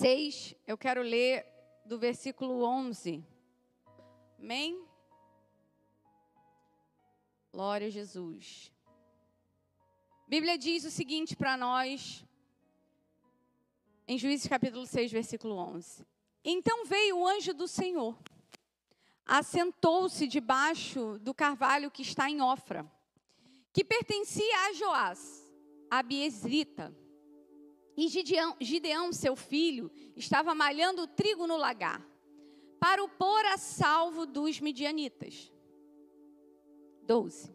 6, eu quero ler do versículo 11. Amém? Glória a Jesus. A Bíblia diz o seguinte para nós, em Juízes capítulo 6, versículo 11. Então veio o anjo do Senhor, assentou-se debaixo do carvalho que está em Ofra, que pertencia a Joás, a Biezrita. E Gideão, seu filho, estava malhando o trigo no lagar, para o pôr a salvo dos midianitas. 12.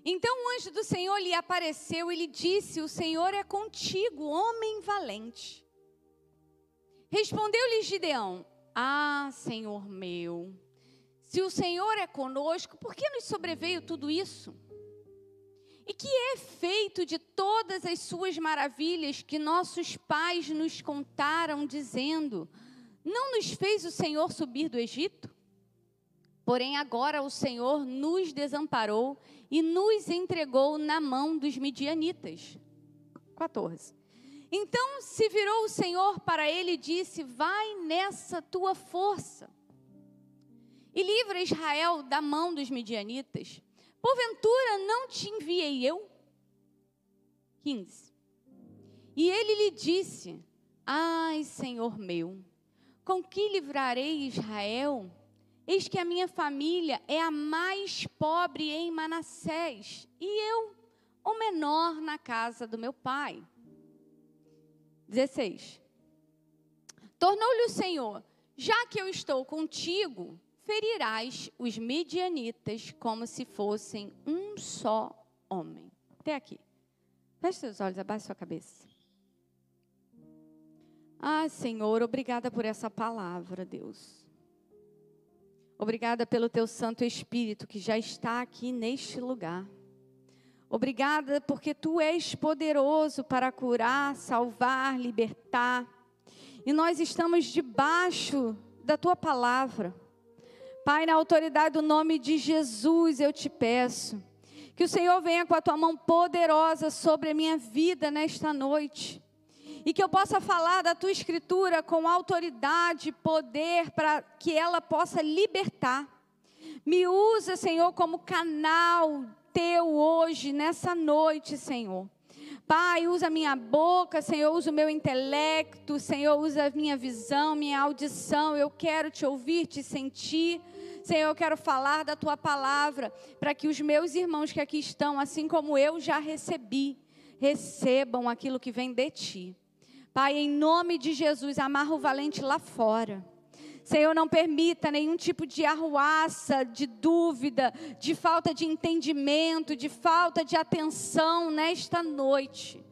Então o anjo do Senhor lhe apareceu e lhe disse: o Senhor é contigo, homem valente. Respondeu-lhe Gideão: ah, Senhor meu, se o Senhor é conosco, por que nos sobreveio tudo isso? E que é feito de todas as suas maravilhas que nossos pais nos contaram, dizendo: não nos fez o Senhor subir do Egito? Porém agora o Senhor nos desamparou e nos entregou na mão dos midianitas. 14. Então se virou o Senhor para ele e disse: vai nessa tua força e livra Israel da mão dos midianitas. Porventura não te enviei eu? 15. E ele lhe disse: ai, Senhor meu, com que livrarei Israel? Eis que a minha família é a mais pobre em Manassés, e eu, o menor na casa do meu pai. 16. Tornou-lhe o Senhor: já que eu estou contigo, ferirás os midianitas como se fossem um só homem. Até aqui. Feche seus olhos, abaixe sua cabeça. Ah, Senhor, obrigada por essa palavra, Deus. Obrigada pelo teu Santo Espírito que já está aqui neste lugar. Obrigada porque tu és poderoso para curar, salvar, libertar. E nós estamos debaixo da tua palavra. Pai, na autoridade do nome de Jesus, eu te peço que o Senhor venha com a tua mão poderosa sobre a minha vida nesta noite. E que eu possa falar da tua escritura com autoridade e poder para que ela possa libertar. Me usa, Senhor, como canal teu hoje, nessa noite, Senhor. Pai, usa a minha boca, Senhor, usa o meu intelecto, Senhor, usa a minha visão, minha audição. Eu quero te ouvir, te sentir. Senhor, eu quero falar da tua palavra, para que os meus irmãos que aqui estão, assim como eu já recebi, recebam aquilo que vem de ti. Pai, em nome de Jesus, amarra o valente lá fora. Senhor, não permita nenhum tipo de arruaça, de dúvida, de falta de entendimento, de falta de atenção nesta noite.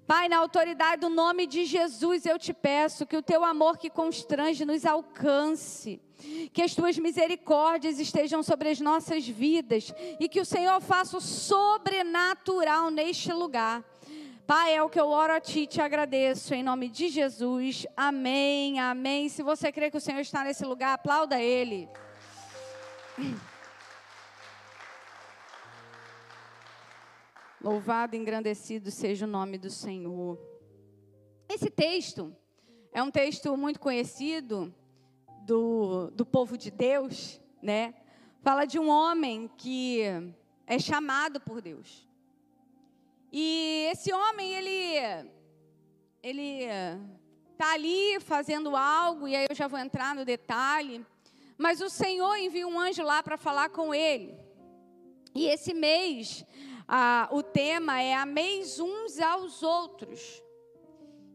Pai, na autoridade do nome de Jesus, eu te peço que o teu amor que constrange nos alcance. Que as tuas misericórdias estejam sobre as nossas vidas. E que o Senhor faça o sobrenatural neste lugar. Pai, é o que eu oro a ti e te agradeço, em nome de Jesus, amém, amém. Se você crê que o Senhor está nesse lugar, aplauda Ele. Louvado e engrandecido seja o nome do Senhor. Esse texto é um texto muito conhecido do povo de Deus, né? Fala de um homem que é chamado por Deus. E esse homem, ele está ali fazendo algo, e aí eu já vou entrar no detalhe. Mas o Senhor envia um anjo lá para falar com ele. E esse mês, o tema é ameis uns aos outros.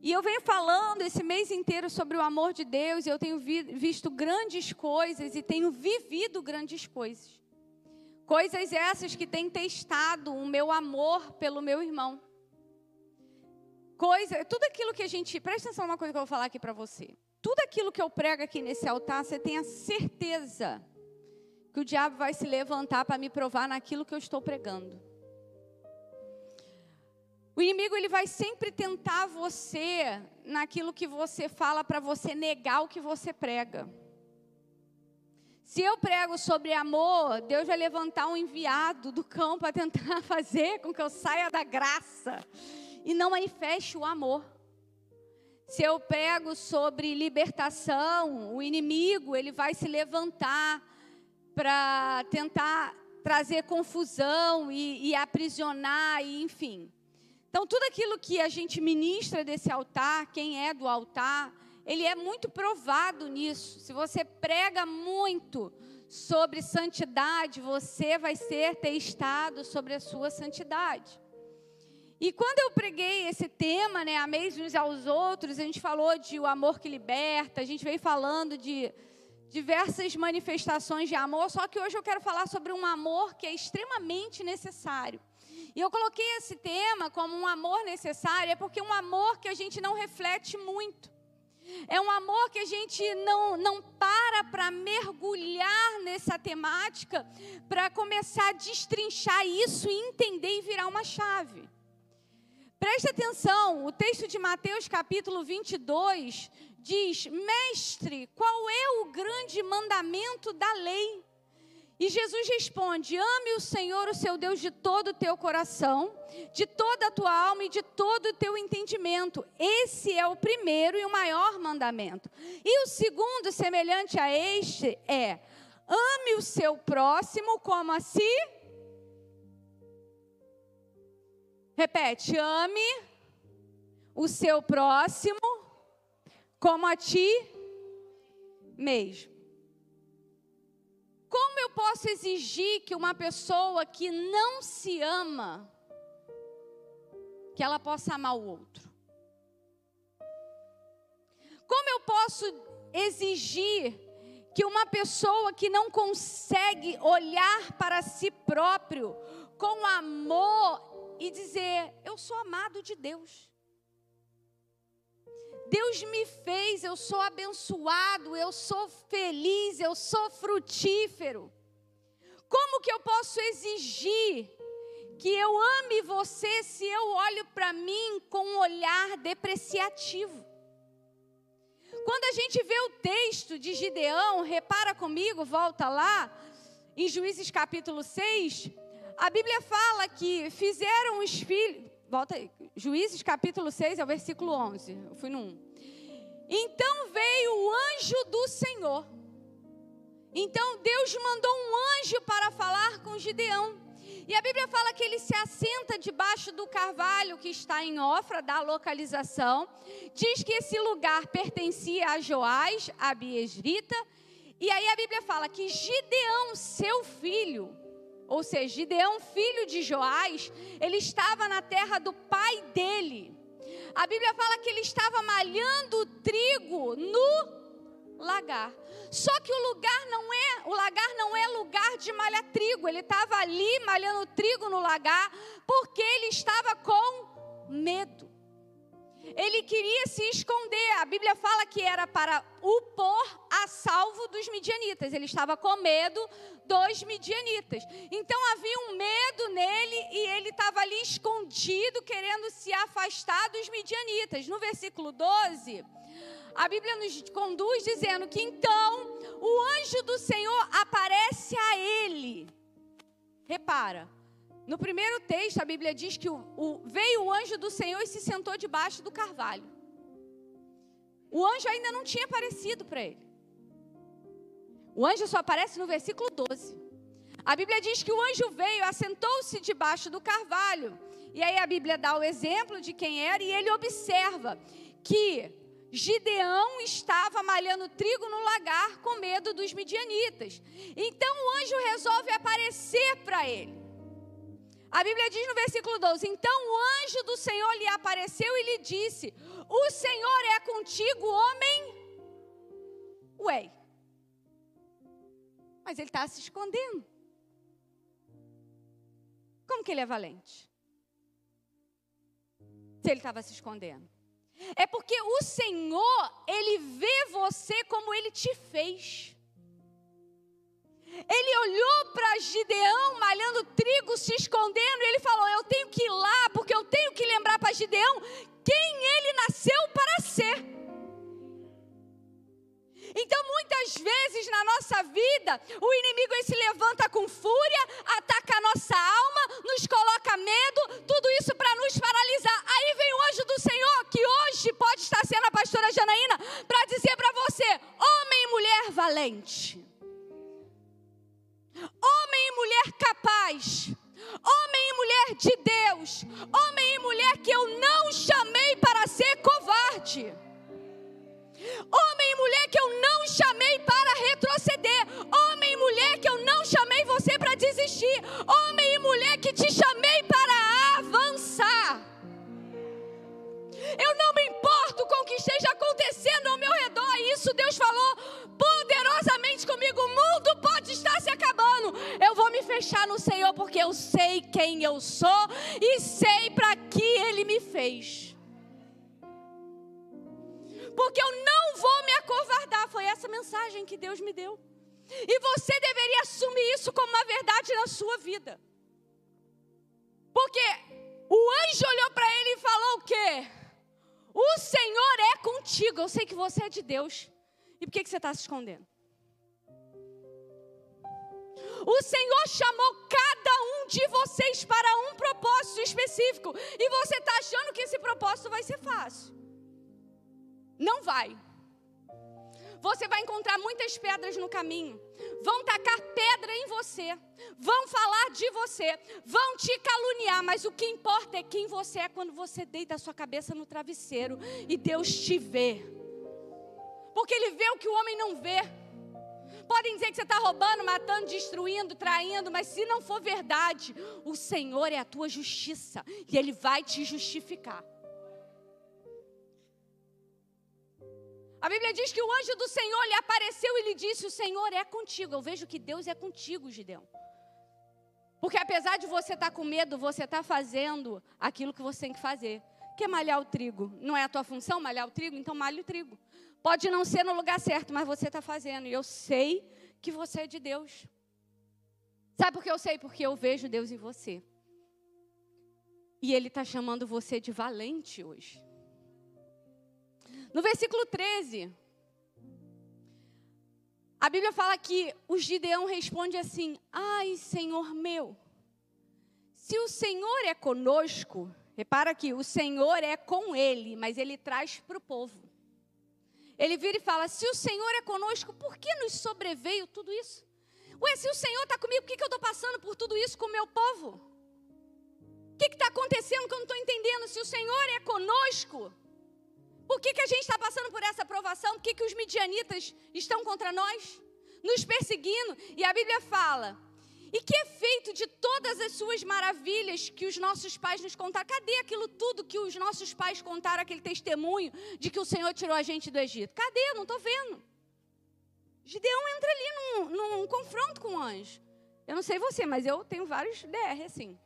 E eu venho falando esse mês inteiro sobre o amor de Deus, e eu tenho visto grandes coisas e tenho vivido grandes coisas. Coisas essas que têm testado o meu amor pelo meu irmão. Tudo aquilo que a gente... Presta atenção numa coisa que eu vou falar aqui para você. Tudo aquilo que eu prego aqui nesse altar, você tem a certeza que o diabo vai se levantar para me provar naquilo que eu estou pregando. O inimigo, ele vai sempre tentar você naquilo que você fala para você negar o que você prega. Se eu prego sobre amor, Deus vai levantar um enviado do campo para tentar fazer com que eu saia da graça e não manifeste o amor. Se eu prego sobre libertação, o inimigo ele vai se levantar para tentar trazer confusão e aprisionar, e enfim. Então, tudo aquilo que a gente ministra desse altar, quem é do altar, ele é muito provado nisso. Se você prega muito sobre santidade, você vai ser testado sobre a sua santidade. E quando eu preguei esse tema, né, ameis uns aos outros, a gente falou de o amor que liberta, a gente veio falando de diversas manifestações de amor, só que hoje eu quero falar sobre um amor que é extremamente necessário. E eu coloquei esse tema como um amor necessário, é porque é um amor que a gente não reflete muito. É um amor que a gente não para mergulhar nessa temática, para começar a destrinchar isso e entender e virar uma chave. Preste atenção, o texto de Mateus capítulo 22 diz: Mestre, qual é o grande mandamento da lei? E Jesus responde: ame o Senhor, o seu Deus, de todo o teu coração, de toda a tua alma e de todo o teu entendimento. Esse é o primeiro e o maior mandamento. E o segundo, semelhante a este, é: ame o seu próximo como a si. Repete: ame o seu próximo como a ti mesmo. Como eu posso exigir que uma pessoa que não se ama, que ela possa amar o outro? Como eu posso exigir que uma pessoa que não consegue olhar para si próprio com amor e dizer: eu sou amado de Deus, Deus me fez, eu sou abençoado, eu sou feliz, eu sou frutífero. Como que eu posso exigir que eu ame você se eu olho para mim com um olhar depreciativo? Quando a gente vê o texto de Gideão, repara comigo, volta lá, em Juízes capítulo 6, a Bíblia fala que fizeram os filhos... Volta aí, Juízes capítulo 6, é o versículo 11, eu fui no 1. Então veio o anjo do Senhor. Então Deus mandou um anjo para falar com Gideão. E a Bíblia fala que ele se assenta debaixo do carvalho que está em Ofra, da localização. Diz que esse lugar pertencia a Joás, a Biesrita. E aí a Bíblia fala que Gideão, seu filho... Ou seja, Gideão, filho de Joás, ele estava na terra do pai dele. A Bíblia fala que ele estava malhando trigo no lagar. Só que o lagar não é lugar de malhar trigo. Ele estava ali malhando trigo no lagar porque ele estava com medo. Ele queria se esconder. A Bíblia fala que era para o pôr a salvo dos midianitas. Ele estava com medo dos midianitas. Então havia um medo nele e ele estava ali escondido, querendo se afastar dos midianitas. No versículo 12, a Bíblia nos conduz dizendo que então o anjo do Senhor aparece a ele. Repara. No primeiro texto, a Bíblia diz que veio o anjo do Senhor e se sentou debaixo do carvalho. O anjo ainda não tinha aparecido para ele. O anjo só aparece no versículo 12. A Bíblia diz que o anjo veio, assentou-se debaixo do carvalho. E aí a Bíblia dá o exemplo de quem era e ele observa que Gideão estava malhando trigo no lagar com medo dos midianitas. Então o anjo resolve aparecer para ele. A Bíblia diz no versículo 12, então o anjo do Senhor lhe apareceu e lhe disse: o Senhor é contigo, homem? Ué, mas ele está se escondendo. Como que ele é valente? Se ele estava se escondendo. É porque o Senhor, ele vê você como ele te fez. Ele olhou para Gideão malhando trigo, se escondendo, e ele falou: eu tenho que ir lá, porque eu tenho que lembrar para Gideão quem ele nasceu para ser. Então muitas vezes na nossa vida, o inimigo ele se levanta com fúria, ataca a nossa alma, nos coloca medo, tudo isso para nos paralisar. Aí vem o anjo do Senhor, que hoje pode estar sendo valente. Homem e mulher capaz. Homem e mulher de Deus. Homem e mulher que eu não chamei para ser covarde. Homem e mulher que eu não chamei para retroceder. Homem e mulher que eu não chamei você para desistir. Homem e mulher que te chamei para avançar. Eu não me importo com o que esteja acontecendo ao meu redor. Isso Deus falou poderosamente comigo. O mundo pode estar se acabando. Eu vou me fechar no Senhor porque eu sei quem eu sou e sei para que Ele me fez. Porque eu não vou me acovardar. Foi essa mensagem que Deus me deu. E você deveria assumir isso como uma verdade na sua vida. Porque o anjo olhou para ele e falou o quê? O Senhor é contigo. Eu sei que você é de Deus. E por que você está se escondendo? O Senhor chamou cada um de vocês para um propósito específico. E você está achando que esse propósito vai ser fácil. Não vai. Você vai encontrar muitas pedras no caminho. Vão tacar pedra em você. Vão falar de você. Vão te caluniar. Mas o que importa é quem você é quando você deita a sua cabeça no travesseiro e Deus te vê. Porque Ele vê o que o homem não vê. Podem dizer que você está roubando, matando, destruindo, traindo. Mas se não for verdade, o Senhor é a tua justiça. E Ele vai te justificar. A Bíblia diz que o anjo do Senhor lhe apareceu e lhe disse: o Senhor é contigo. Eu vejo que Deus é contigo, Gideão. Porque apesar de você estar com medo, você está fazendo aquilo que você tem que fazer. Que é malhar o trigo. Não é a tua função malhar o trigo? Então malhe o trigo. Pode não ser no lugar certo, mas você está fazendo. E eu sei que você é de Deus. Sabe por que eu sei? Porque eu vejo Deus em você. E Ele está chamando você de valente hoje. No versículo 13, a Bíblia fala que o Gideão responde assim: ai, Senhor meu, se o Senhor é conosco, repara que o Senhor é com ele, mas ele traz para o povo. Ele vira e fala: se o Senhor é conosco, por que nos sobreveio tudo isso? Ué, se o Senhor está comigo, por que eu estou passando por tudo isso com o meu povo? O que está acontecendo que eu não estou entendendo? Se o Senhor é conosco, por que a gente está passando por essa provação? Por que os midianitas estão contra nós? Nos perseguindo. E a Bíblia fala: e que efeito de todas as suas maravilhas que os nossos pais nos contaram? Cadê aquilo tudo que os nossos pais contaram, aquele testemunho de que o Senhor tirou a gente do Egito? Cadê? Eu não estou vendo. Gideão entra ali num confronto com o anjo. Eu não sei você, mas eu tenho vários DR assim.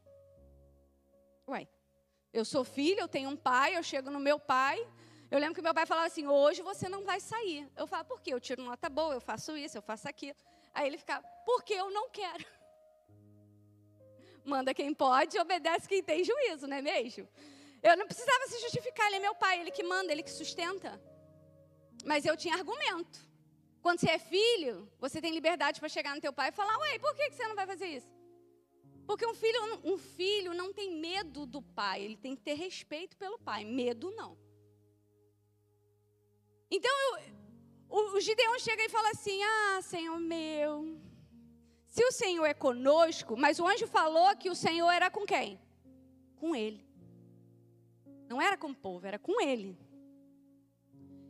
Ué, eu sou filha, eu tenho um pai, eu chego no meu pai. Eu lembro que meu pai falava assim: hoje você não vai sair. Eu falo: por quê? Eu tiro nota boa, eu faço isso, eu faço aquilo. Aí ele ficava: porque eu não quero. Manda quem pode, obedece quem tem juízo, não é mesmo? Eu não precisava se justificar, ele é meu pai, ele que manda, ele que sustenta. Mas eu tinha argumento. Quando você é filho, você tem liberdade para chegar no teu pai e falar: ué, por que você não vai fazer isso? Porque um filho não tem medo do pai, ele tem que ter respeito pelo pai, medo não. Então, o Gideão chega e fala assim: ah, Senhor meu, se o Senhor é conosco, mas o anjo falou que o Senhor era com quem? Com ele. Não era com o povo, era com ele.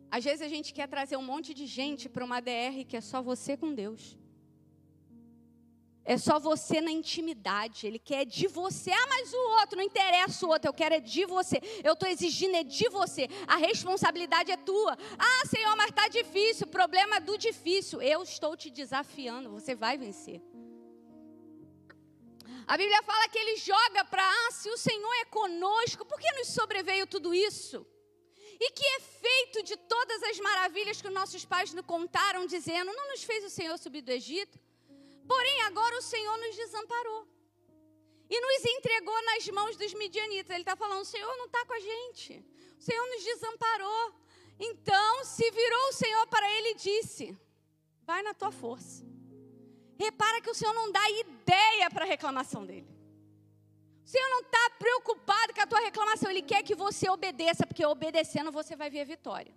Às vezes a gente quer trazer um monte de gente para uma DR que é só você com Deus. É só você na intimidade. Ele quer de você. Ah, mas o outro, não interessa o outro. Eu quero é de você. Eu estou exigindo é de você. A responsabilidade é tua. Ah, Senhor, mas está difícil. Problema do difícil. Eu estou te desafiando. Você vai vencer. A Bíblia fala que ele joga para: ah, se o Senhor é conosco, por que nos sobreveio tudo isso? E que efeito de todas as maravilhas que os nossos pais nos contaram, dizendo: não nos fez o Senhor subir do Egito? Porém, agora o Senhor nos desamparou e nos entregou nas mãos dos midianitas. Ele está falando: o Senhor não está com a gente. O Senhor nos desamparou. Então, se virou o Senhor para ele e disse: vai na tua força. Repara que o Senhor não dá ideia para a reclamação dele. O Senhor não está preocupado com a tua reclamação. Ele quer que você obedeça, porque obedecendo você vai ver a vitória.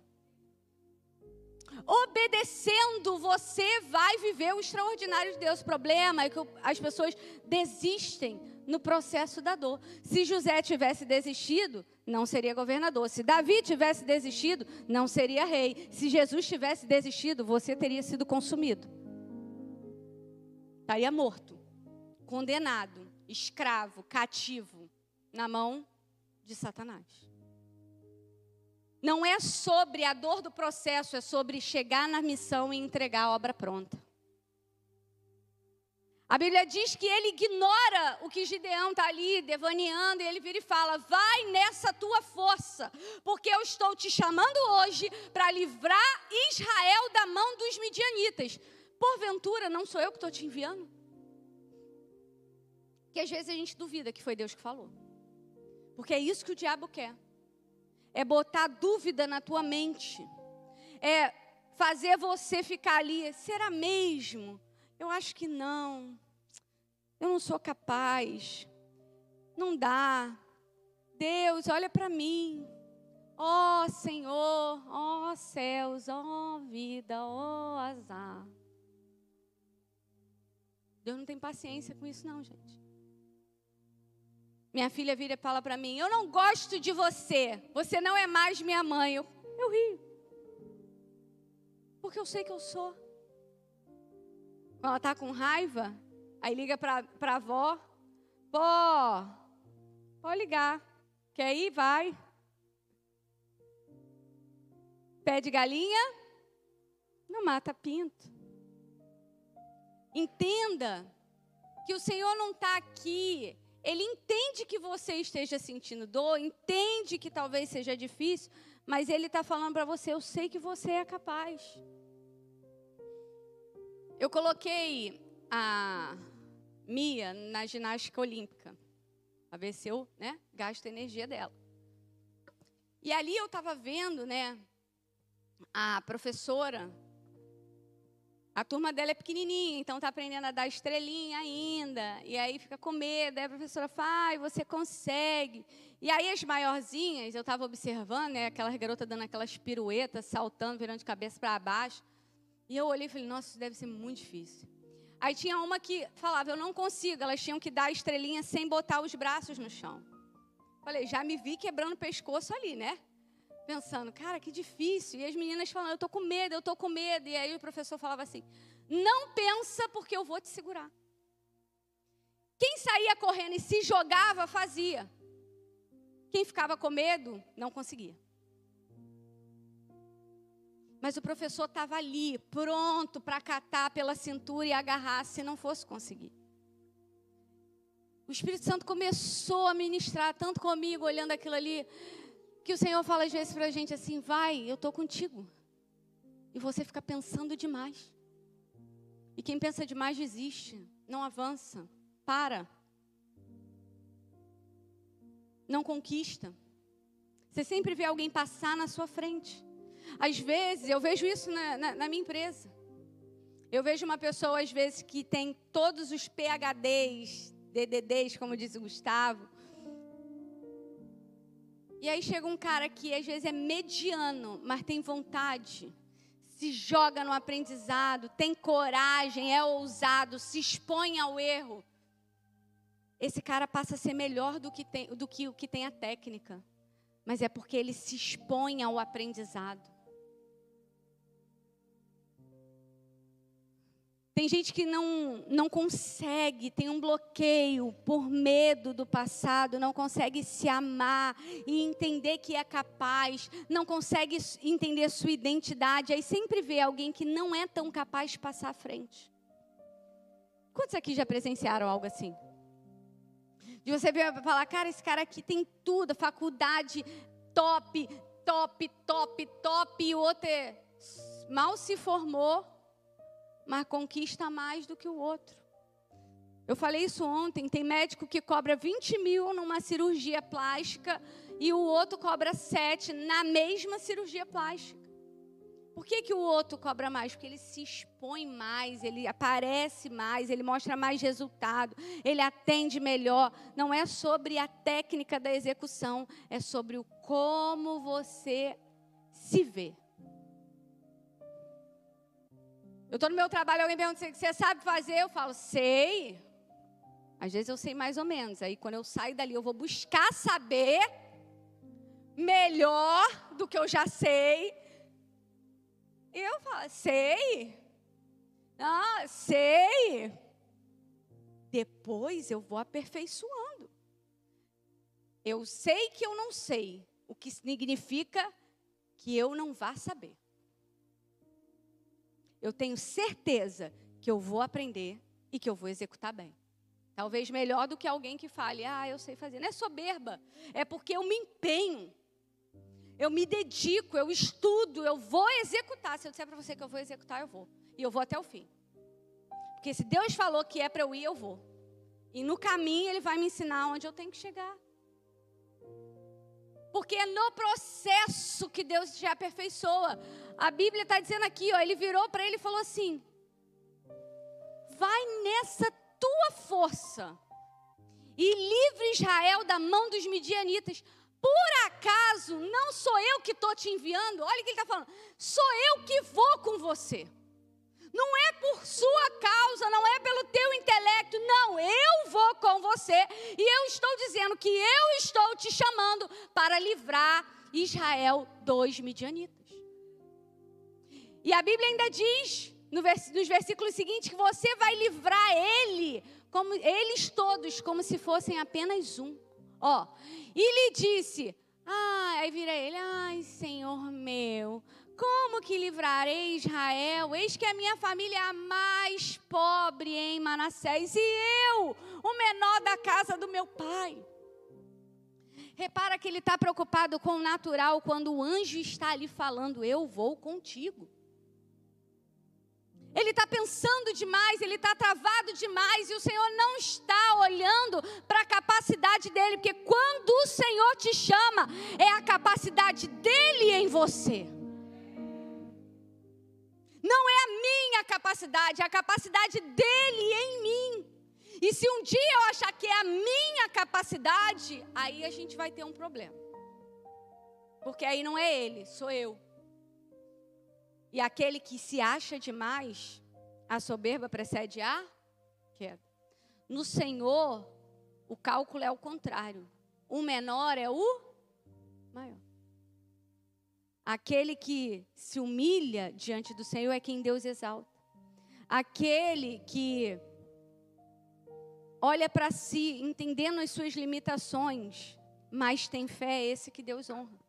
obedecendo, você vai viver o extraordinário de Deus. O problema é que as pessoas desistem no processo da dor. Se José tivesse desistido, não seria governador. Se Davi tivesse desistido, não seria rei. Se Jesus tivesse desistido, você teria sido consumido. Estaria morto, condenado, escravo, cativo, na mão de Satanás. Não é sobre a dor do processo, é sobre chegar na missão e entregar a obra pronta. A Bíblia diz que ele ignora o que Gideão está ali devaneando, e ele vira e fala: vai nessa tua força, porque eu estou te chamando hoje para livrar Israel da mão dos midianitas. Porventura, não sou eu que estou te enviando? Porque às vezes a gente duvida que foi Deus que falou. Porque é isso que o diabo quer. É botar dúvida na tua mente. É fazer você ficar ali. Será mesmo? Eu acho que não. Eu não sou capaz. Não dá. Deus, olha para mim. Ó Senhor, ó céus, ó vida, ó azar. Deus não tem paciência com isso não, gente. Minha filha vira e fala para mim: eu não gosto de você. Você não é mais minha mãe. Eu rio. Porque eu sei que eu sou. Quando ela está com raiva, aí liga para a avó: pô, pode ligar. Quer ir? Vai. Pé de galinha, não mata pinto. Entenda que o Senhor não está aqui. Ele entende que você esteja sentindo dor, entende que talvez seja difícil, mas Ele está falando para você: eu sei que você é capaz. Eu coloquei a Mia na ginástica olímpica, para ver se eu gasto a energia dela. E ali eu estava vendo, a professora. A turma dela é pequenininha, então está aprendendo a dar estrelinha ainda. E aí fica com medo. Aí a professora fala: você consegue. E aí as maiorzinhas, eu estava observando, aquelas garotas dando aquelas piruetas, saltando, virando de cabeça para baixo. E eu olhei e falei: nossa, isso deve ser muito difícil. Aí tinha uma que falava: eu não consigo. Elas tinham que dar a estrelinha sem botar os braços no chão. Falei: já me vi quebrando o pescoço ali, Pensando: cara, que difícil. E as meninas falando: eu estou com medo, eu estou com medo. E aí o professor falava assim: não pensa, porque eu vou te segurar. Quem saía correndo e se jogava, fazia. Quem ficava com medo, não conseguia. Mas o professor estava ali, pronto para catar pela cintura e agarrar, se não fosse conseguir. O Espírito Santo começou a ministrar tanto comigo, olhando aquilo ali, que o Senhor fala às vezes para a gente assim: vai, eu estou contigo. E você fica pensando demais. E quem pensa demais desiste, não avança, para. Não conquista. Você sempre vê alguém passar na sua frente. Às vezes, eu vejo isso na minha empresa. Eu vejo uma pessoa, às vezes, que tem todos os PhDs, DDDs, como diz o Gustavo. E aí chega um cara que às vezes é mediano, mas tem vontade, se joga no aprendizado, tem coragem, é ousado, se expõe ao erro. Esse cara passa a ser melhor do que o que tem a técnica. Mas é porque ele se expõe ao aprendizado. Tem gente que não consegue, tem um bloqueio por medo do passado, não consegue se amar e entender que é capaz, não consegue entender sua identidade. Aí sempre vê alguém que não é tão capaz de passar à frente. Quantos aqui já presenciaram algo assim? De você ver e falar: cara, esse cara aqui tem tudo, faculdade top, e o outro mal se formou, mas conquista mais do que o outro. Eu falei isso ontem, tem médico que cobra 20 mil numa cirurgia plástica e o outro cobra 7 na mesma cirurgia plástica. Por que o outro cobra mais? Porque ele se expõe mais, ele aparece mais, ele mostra mais resultado, ele atende melhor. Não é sobre a técnica da execução, é sobre o como você se vê. Eu estou no meu trabalho, alguém pergunta o que você sabe fazer, eu falo, sei. Às vezes eu sei mais ou menos. Aí quando eu saio dali, eu vou buscar saber melhor do que eu já sei. E eu falo, sei. Ah, sei. Depois eu vou aperfeiçoando. Eu sei que eu não sei, o que significa que eu não vá saber. Eu tenho certeza que eu vou aprender e que eu vou executar bem. Talvez melhor do que alguém que fale, eu sei fazer. Não é soberba, é porque eu me empenho. Eu me dedico, eu estudo, eu vou executar. Se eu disser para você que eu vou executar, eu vou. E eu vou até o fim. Porque se Deus falou que é para eu ir, eu vou. E no caminho Ele vai me ensinar onde eu tenho que chegar. Porque é no processo que Deus te aperfeiçoa. A Bíblia está dizendo aqui, Ele virou para ele e falou assim, vai nessa tua força e livre Israel da mão dos midianitas. Por acaso não sou eu que estou te enviando? Olha o que ele está falando. Sou eu que vou com você. Não é por sua causa, não é pelo teu intelecto. Não, eu vou com você. E eu estou dizendo que eu estou te chamando para livrar Israel dos midianitas. E a Bíblia ainda diz, nos versículos seguintes, que você vai livrar eles todos, como se fossem apenas um. E lhe disse, aí vira ele, Senhor meu, como que livrarei Israel? Eis que a minha família é a mais pobre em Manassés, e eu, o menor da casa do meu pai. Repara que ele está preocupado com o natural, quando o anjo está ali falando, eu vou contigo. Ele está pensando demais, ele está travado demais, e o Senhor não está olhando para a capacidade dele, porque quando o Senhor te chama, é a capacidade dele em você. Não é a minha capacidade, é a capacidade dele em mim. E se um dia eu achar que é a minha capacidade, aí a gente vai ter um problema. Porque aí não é ele, sou eu. E aquele que se acha demais, a soberba precede a queda. No Senhor, o cálculo é o contrário. O menor é o maior. Aquele que se humilha diante do Senhor é quem Deus exalta. Aquele que olha para si, entendendo as suas limitações, mas tem fé, é esse que Deus honra.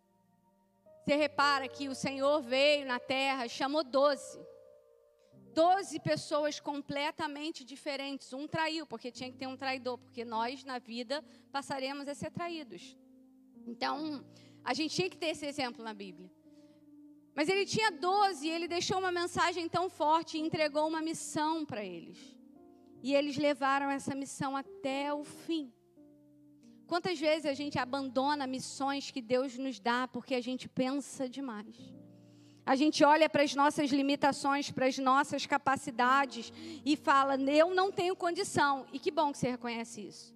Você repara que o Senhor veio na terra, chamou 12 pessoas completamente diferentes. Um traiu, porque tinha que ter um traidor, porque nós na vida passaremos a ser traídos. Então, a gente tinha que ter esse exemplo na Bíblia. Mas ele tinha 12 e ele deixou uma mensagem tão forte e entregou uma missão para eles. E eles levaram essa missão até o fim. Quantas vezes a gente abandona missões que Deus nos dá porque a gente pensa demais? A gente olha para as nossas limitações, para as nossas capacidades e fala, eu não tenho condição. E que bom que você reconhece isso.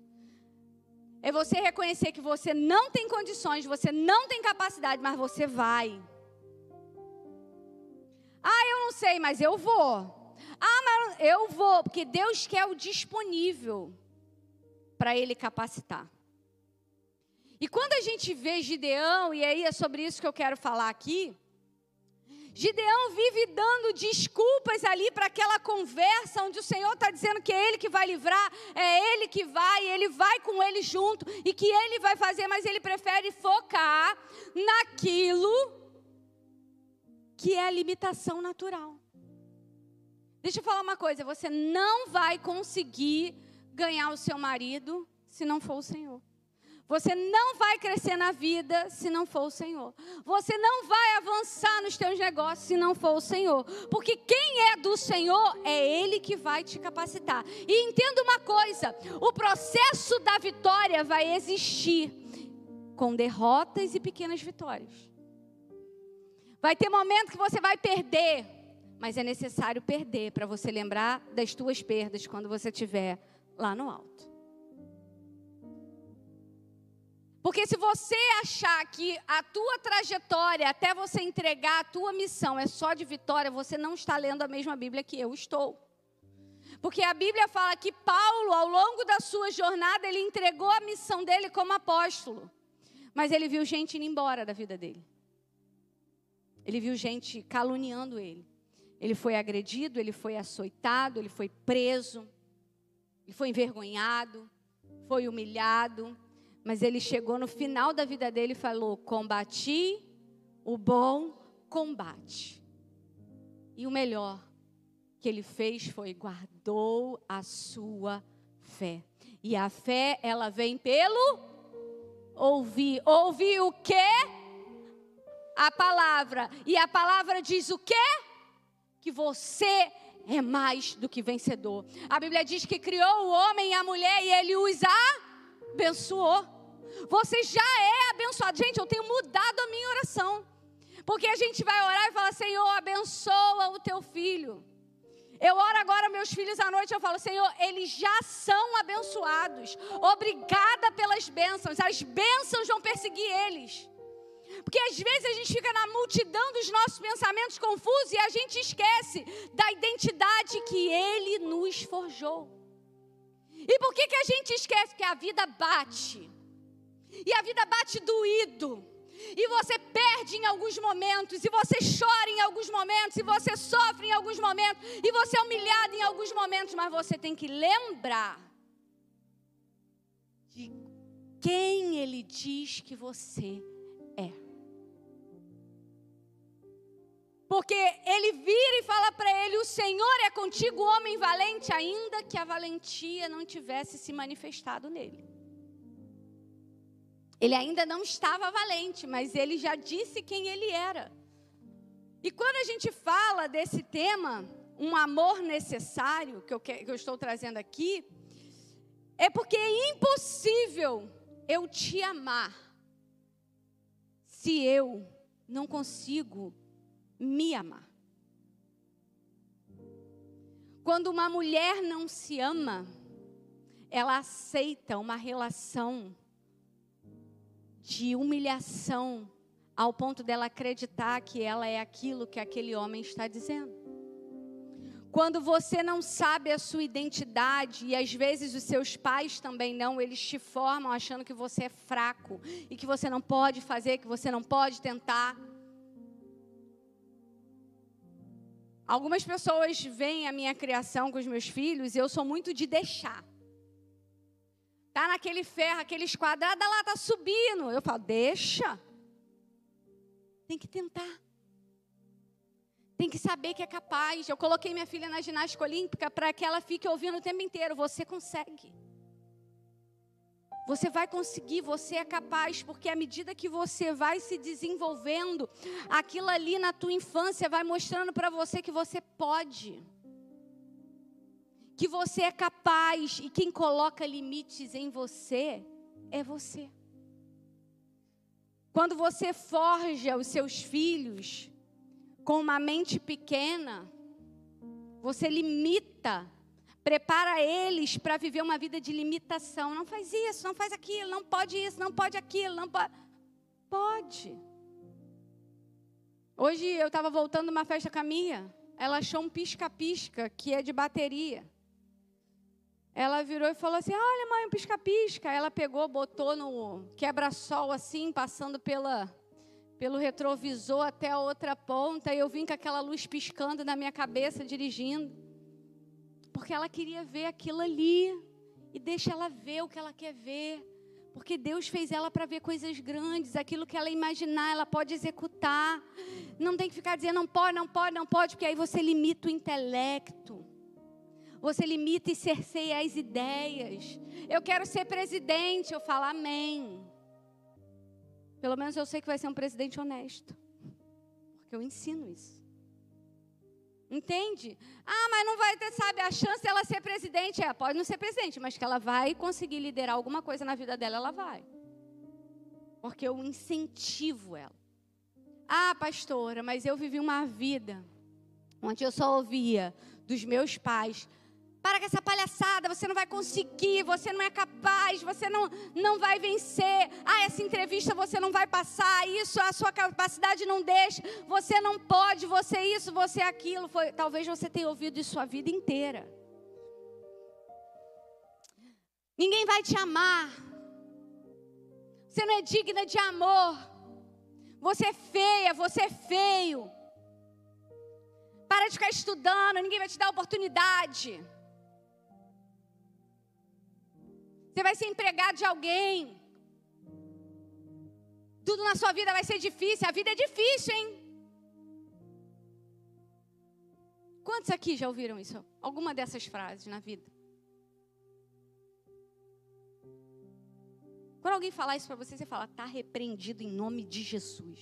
É você reconhecer que você não tem condições, você não tem capacidade, mas você vai. Eu não sei, mas eu vou. Mas eu vou, porque Deus quer o disponível para Ele capacitar. E quando a gente vê Gideão, e aí é sobre isso que eu quero falar aqui, Gideão vive dando desculpas ali para aquela conversa onde o Senhor está dizendo que é Ele que vai livrar, é Ele que vai, Ele vai com ele junto, e que Ele vai fazer, mas ele prefere focar naquilo que é a limitação natural. Deixa eu falar uma coisa, você não vai conseguir ganhar o seu marido se não for o Senhor. Você não vai crescer na vida se não for o Senhor. Você não vai avançar nos teus negócios se não for o Senhor. Porque quem é do Senhor é Ele que vai te capacitar. E entenda uma coisa, o processo da vitória vai existir com derrotas e pequenas vitórias. Vai ter momento que você vai perder, mas é necessário perder para você lembrar das tuas perdas quando você estiver lá no alto. Porque se você achar que a tua trajetória até você entregar a tua missão é só de vitória, você não está lendo a mesma Bíblia que eu estou. Porque a Bíblia fala que Paulo, ao longo da sua jornada, ele entregou a missão dele como apóstolo. Mas ele viu gente indo embora da vida dele. Ele viu gente caluniando ele. Ele foi agredido, ele foi açoitado, ele foi preso, ele foi envergonhado, foi humilhado. Mas ele chegou no final da vida dele e falou: combati o bom combate. E o melhor que ele fez foi guardou a sua fé. E a fé, ela vem pelo ouvir. Ouvir o quê? A palavra. E a palavra diz o quê? Que você é mais do que vencedor. A Bíblia diz que criou o homem e a mulher e ele os abençoou. Você já é abençoado. Gente, eu tenho mudado a minha oração. Porque a gente vai orar e falar: Senhor, abençoa o teu filho. Eu oro agora meus filhos à noite, eu falo: Senhor, eles já são abençoados. Obrigada pelas bênçãos. As bênçãos vão perseguir eles. Porque às vezes a gente fica na multidão dos nossos pensamentos confusos e a gente esquece da identidade que Ele nos forjou. E por que a gente esquece? Porque a vida bate. E a vida bate doído. E você perde em alguns momentos. E você chora em alguns momentos. E você sofre em alguns momentos. E você é humilhado em alguns momentos. Mas você tem que lembrar de quem Ele diz que você é. Porque ele vira e fala para ele: o Senhor é contigo, homem valente, ainda que a valentia não tivesse se manifestado nele. Ele ainda não estava valente, mas ele já disse quem ele era. E quando a gente fala desse tema, um amor necessário, que eu estou trazendo aqui, é porque é impossível eu te amar se eu não consigo me amar. Quando uma mulher não se ama, ela aceita uma relação de humilhação ao ponto dela acreditar que ela é aquilo que aquele homem está dizendo. Quando você não sabe a sua identidade, e às vezes os seus pais também não, eles te formam achando que você é fraco e que você não pode fazer, que você não pode tentar. Algumas pessoas veem a minha criação com os meus filhos e eu sou muito de deixar. Tá naquele ferro, aqueles quadrados, lá tá subindo. Eu falo: deixa. Tem que tentar. Tem que saber que é capaz. Eu coloquei minha filha na ginástica olímpica para que ela fique ouvindo o tempo inteiro: você consegue. Você vai conseguir, você é capaz, porque à medida que você vai se desenvolvendo, aquilo ali na tua infância vai mostrando para você que você pode. Que você é capaz, e quem coloca limites em você é você. Quando você forja os seus filhos com uma mente pequena, você limita, prepara eles para viver uma vida de limitação. Não faz isso, não faz aquilo, não pode isso, não pode aquilo, não pode. Pode. Hoje eu estava voltando de uma festa com a Mia, ela achou um pisca-pisca que é de bateria. Ela virou e falou assim: olha, mãe, um pisca-pisca. Ela pegou, botou no quebra-sol assim, passando pelo retrovisor até a outra ponta. E eu vim com aquela luz piscando na minha cabeça, dirigindo. Porque ela queria ver aquilo ali. E deixa ela ver o que ela quer ver. Porque Deus fez ela para ver coisas grandes. Aquilo que ela imaginar, ela pode executar. Não tem que ficar dizendo não pode, não pode, não pode. Porque aí você limita o intelecto. Você limita e cerceia as ideias. Eu quero ser presidente. Eu falo amém. Pelo menos eu sei que vai ser um presidente honesto. Porque eu ensino isso. Entende? Ah, mas não vai ter, sabe, a chance dela ser presidente. Pode não ser presidente, mas que ela vai conseguir liderar alguma coisa na vida dela, ela vai. Porque eu incentivo ela. Ah, pastora, mas eu vivi uma vida onde eu só ouvia dos meus pais: Para com essa palhaçada, você não vai conseguir, você não é capaz, você não vai vencer. Essa entrevista você não vai passar, isso a sua capacidade não deixa, você não pode, você isso, você aquilo. Talvez você tenha ouvido isso a vida inteira. Ninguém vai te amar. Você não é digna de amor. Você é feia, você é feio. Para de ficar estudando, ninguém vai te dar oportunidade. Você vai ser empregado de alguém. Tudo na sua vida vai ser difícil. A vida é difícil, hein? Quantos aqui já ouviram isso? Alguma dessas frases na vida? Quando alguém falar isso para você, você fala, está repreendido em nome de Jesus.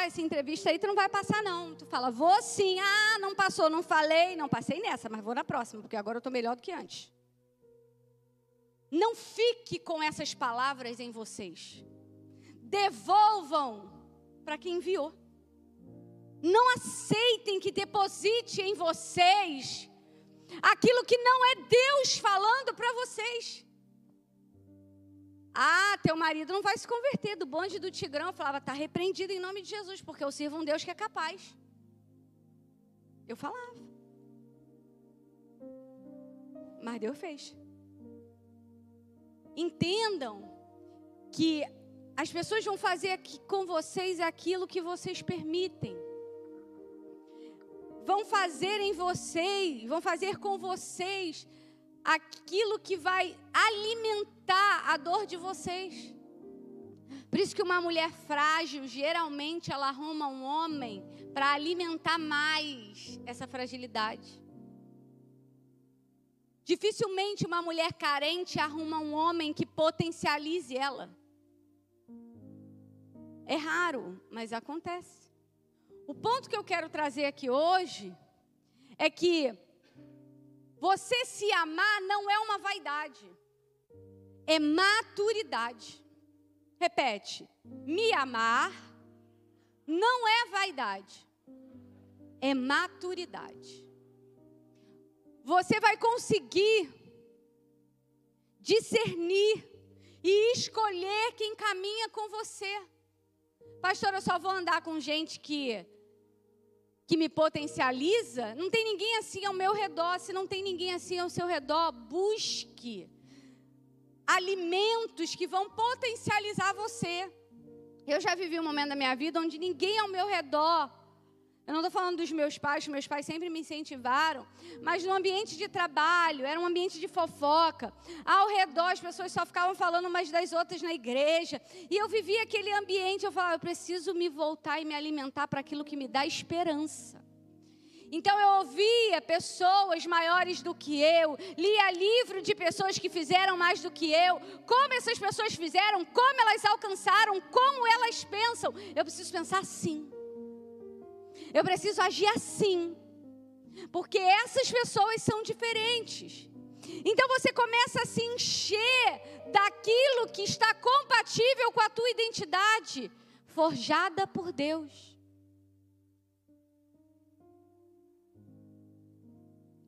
Essa entrevista aí tu não vai passar não. Tu fala, vou sim. Não passou, não falei. Não passei nessa, mas vou na próxima, porque agora eu estou melhor do que antes. Não fique com essas palavras em vocês. Devolvam para quem enviou. Não aceitem que deposite em vocês aquilo que não é Deus falando para vocês. Teu marido não vai se converter. Do bonde do Tigrão, eu falava, está repreendido em nome de Jesus, porque eu sirvo um Deus que é capaz. Eu falava. Mas Deus fez. Entendam que as pessoas vão fazer aqui com vocês aquilo que vocês permitem. Vão fazer em vocês, vão fazer com vocês aquilo que vai alimentar a dor de vocês. Por isso que uma mulher frágil, geralmente ela arruma um homem para alimentar mais essa fragilidade. Dificilmente uma mulher carente arruma um homem que potencialize ela. É raro, mas acontece. O ponto que eu quero trazer aqui hoje é que você se amar não é uma vaidade, é maturidade. Repete, me amar não é vaidade, é maturidade. Você vai conseguir discernir e escolher quem caminha com você. Pastor, eu só vou andar com gente que me potencializa. Não tem ninguém assim ao meu redor. Se não tem ninguém assim ao seu redor, busque alimentos que vão potencializar você. Eu já vivi um momento da minha vida onde ninguém ao meu redor, eu não estou falando dos meus pais sempre me incentivaram, mas no ambiente de trabalho, era um ambiente de fofoca. Ao redor as pessoas só ficavam falando umas das outras na igreja. E eu vivia aquele ambiente, eu falava, eu preciso me voltar e me alimentar para aquilo que me dá esperança. Então eu ouvia pessoas maiores do que eu, lia livro de pessoas que fizeram mais do que eu, como essas pessoas fizeram, como elas alcançaram, como elas pensam. Eu preciso pensar assim. Eu preciso agir assim, porque essas pessoas são diferentes. Então você começa a se encher daquilo que está compatível com a tua identidade, forjada por Deus.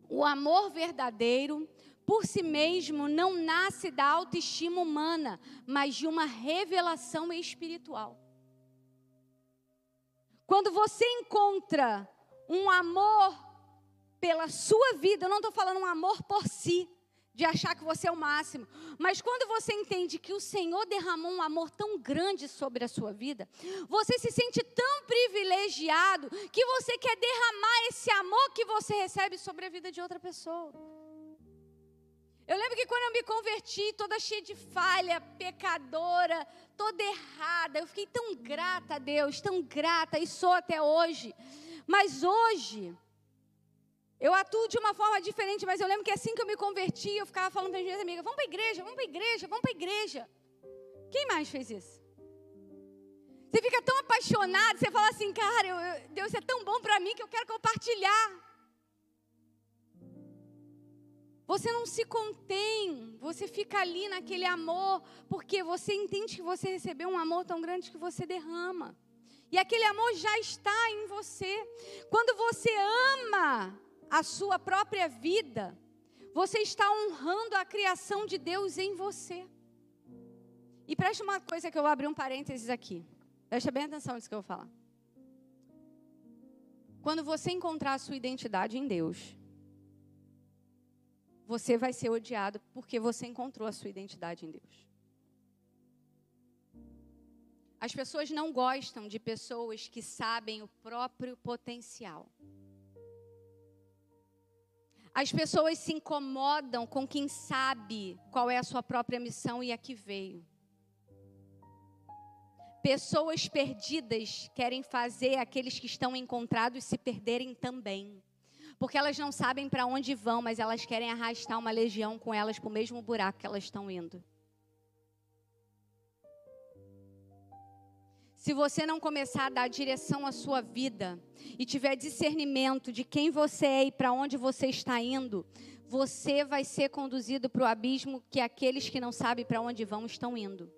O amor verdadeiro, por si mesmo, não nasce da autoestima humana, mas de uma revelação espiritual. Quando você encontra um amor pela sua vida, eu não estou falando um amor por si, de achar que você é o máximo, mas quando você entende que o Senhor derramou um amor tão grande sobre a sua vida, você se sente tão privilegiado que você quer derramar esse amor que você recebe sobre a vida de outra pessoa. Eu lembro que quando eu me converti, toda cheia de falha, pecadora, toda errada, eu fiquei tão grata a Deus, tão grata, e sou até hoje. Mas hoje, eu atuo de uma forma diferente, mas eu lembro que assim que eu me converti, eu ficava falando para as minhas amigas, vamos para a igreja, vamos para a igreja, vamos para a igreja. Quem mais fez isso? Você fica tão apaixonado, você fala assim, cara, Deus é tão bom para mim que eu quero compartilhar. Você não se contém, você fica ali naquele amor, porque você entende que você recebeu um amor tão grande que você derrama. E aquele amor já está em você. Quando você ama a sua própria vida, você está honrando a criação de Deus em você. E preste uma coisa que eu vou abrir um parênteses aqui. Preste bem atenção nisso que eu vou falar. Quando você encontrar a sua identidade em Deus, você vai ser odiado porque você encontrou a sua identidade em Deus. As pessoas não gostam de pessoas que sabem o próprio potencial. As pessoas se incomodam com quem sabe qual é a sua própria missão e a que veio. Pessoas perdidas querem fazer aqueles que estão encontrados se perderem também. Porque elas não sabem para onde vão, mas elas querem arrastar uma legião com elas para o mesmo buraco que elas estão indo. Se você não começar a dar direção à sua vida e tiver discernimento de quem você é e para onde você está indo, você vai ser conduzido para o abismo que aqueles que não sabem para onde vão estão indo.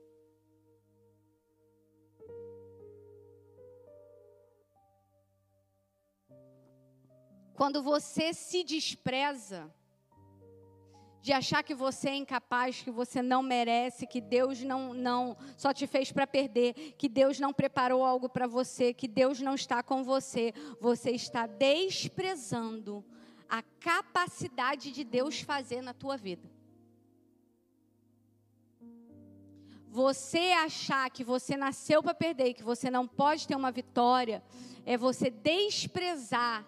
Quando você se despreza, de achar que você é incapaz, que você não merece, que Deus não só te fez para perder, que Deus não preparou algo para você, que Deus não está com você, você está desprezando a capacidade de Deus fazer na tua vida. Você achar que você nasceu para perder, que você não pode ter uma vitória, é você desprezar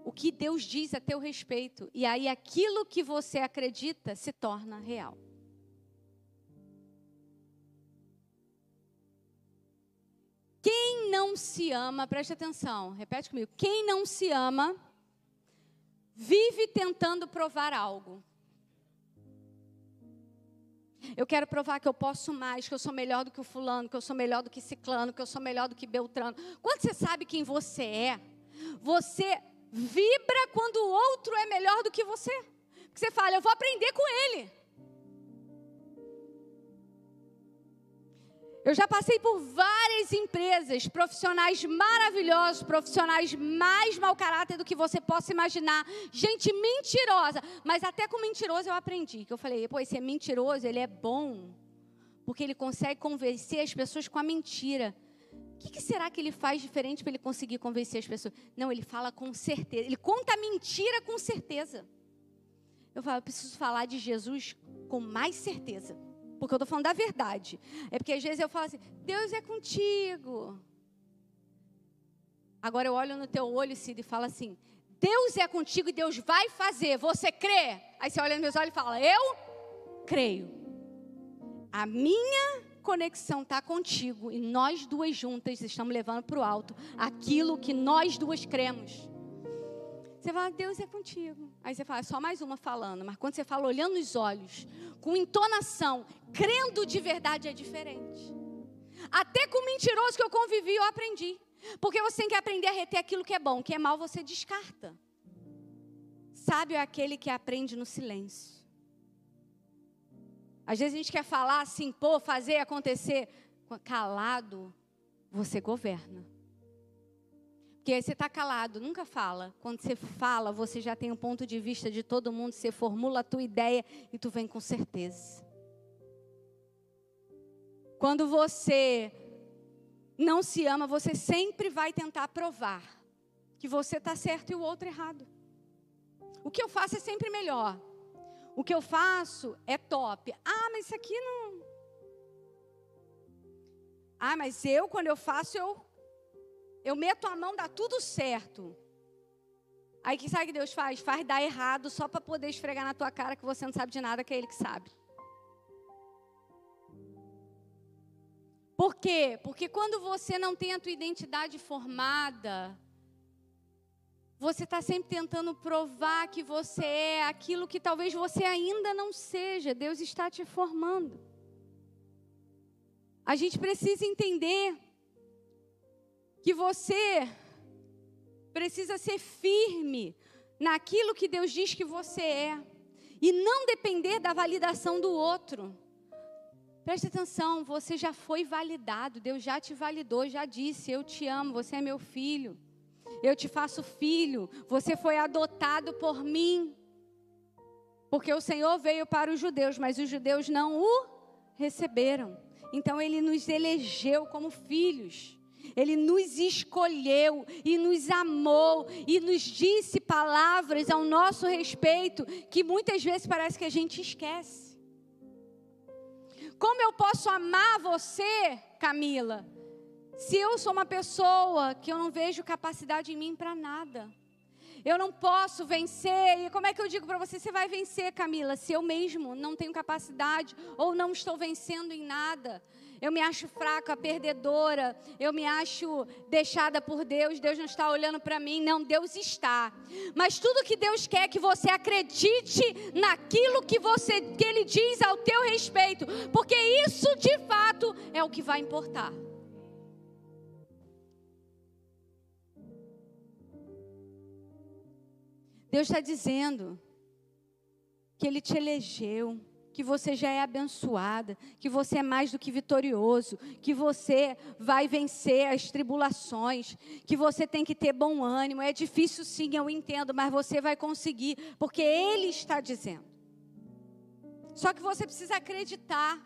o que Deus diz a teu respeito. E aí aquilo que você acredita se torna real. Quem não se ama, preste atenção, repete comigo. Quem não se ama, vive tentando provar algo. Eu quero provar que eu posso mais, que eu sou melhor do que o fulano, que eu sou melhor do que ciclano, que eu sou melhor do que Beltrano. Quando você sabe quem você é, você vibra quando o outro é melhor do que você. Porque você fala, eu vou aprender com ele. Eu já passei por várias empresas, profissionais maravilhosos, profissionais mais mau caráter do que você possa imaginar. Gente mentirosa. Mas até com mentiroso eu aprendi. Que eu falei, pô, esse é mentiroso, ele é bom. Porque ele consegue convencer as pessoas com a mentira. O que será que ele faz diferente para ele conseguir convencer as pessoas? Não, ele fala com certeza. Ele conta a mentira com certeza. Eu falo, eu preciso falar de Jesus com mais certeza. Porque eu estou falando da verdade. É porque às vezes eu falo assim, Deus é contigo. Agora eu olho no teu olho, Cida, e falo assim, Deus é contigo e Deus vai fazer. Você crê? Aí você olha nos meus olhos e fala, eu creio. A minha conexão está contigo e nós duas juntas estamos levando para o alto aquilo que nós duas cremos. Você fala, Deus é contigo. Aí você fala, é só mais uma falando. Mas quando você fala olhando nos olhos, com entonação, crendo de verdade, é diferente. Até com o mentiroso que eu convivi, eu aprendi. Porque você tem que aprender a reter aquilo que é bom, que é mal você descarta. Sábio é aquele que aprende no silêncio. Às vezes a gente quer falar assim, pô, fazer acontecer. Calado, você governa. Porque aí você está calado, nunca fala. Quando você fala, você já tem um ponto de vista de todo mundo, você formula a tua ideia e tu vem com certeza. Quando você não se ama, você sempre vai tentar provar que você está certo e o outro errado. O que eu faço é sempre melhor. O que eu faço é top. Ah, mas isso aqui não... Ah, mas quando eu faço, eu meto a mão, dá tudo certo. Aí que sabe o que Deus faz? Faz dar errado só para poder esfregar na tua cara que você não sabe de nada, que é Ele que sabe. Por quê? Porque quando você não tem a tua identidade formada, você está sempre tentando provar que você é aquilo que talvez você ainda não seja. Deus está te formando. A gente precisa entender que você precisa ser firme naquilo que Deus diz que você é. E não depender da validação do outro. Preste atenção, você já foi validado. Deus já te validou, já disse, eu te amo, você é meu filho. eu te faço filho, você foi adotado por mim. Porque o Senhor veio para os judeus, mas os judeus não o receberam. Então Ele nos elegeu como filhos. Ele nos escolheu e nos amou e nos disse palavras ao nosso respeito que muitas vezes parece que a gente esquece. Como eu posso amar você, Camila, se eu sou uma pessoa que eu não vejo capacidade em mim para nada? Eu não posso vencer. E como é que eu digo para você, você vai vencer, Camila, se eu mesmo não tenho capacidade ou não estou vencendo em nada? Eu me acho fraca, perdedora, eu me acho deixada por Deus, Deus não está olhando para mim. Não, Deus está. Mas tudo que Deus quer é que você acredite naquilo que Ele diz ao teu respeito, porque isso de fato é o que vai importar. Deus está dizendo que Ele te elegeu, que você já é abençoada, que você é mais do que vitorioso, que você vai vencer as tribulações, que você tem que ter bom ânimo. É difícil sim, eu entendo, mas você vai conseguir, porque Ele está dizendo. Só que você precisa acreditar.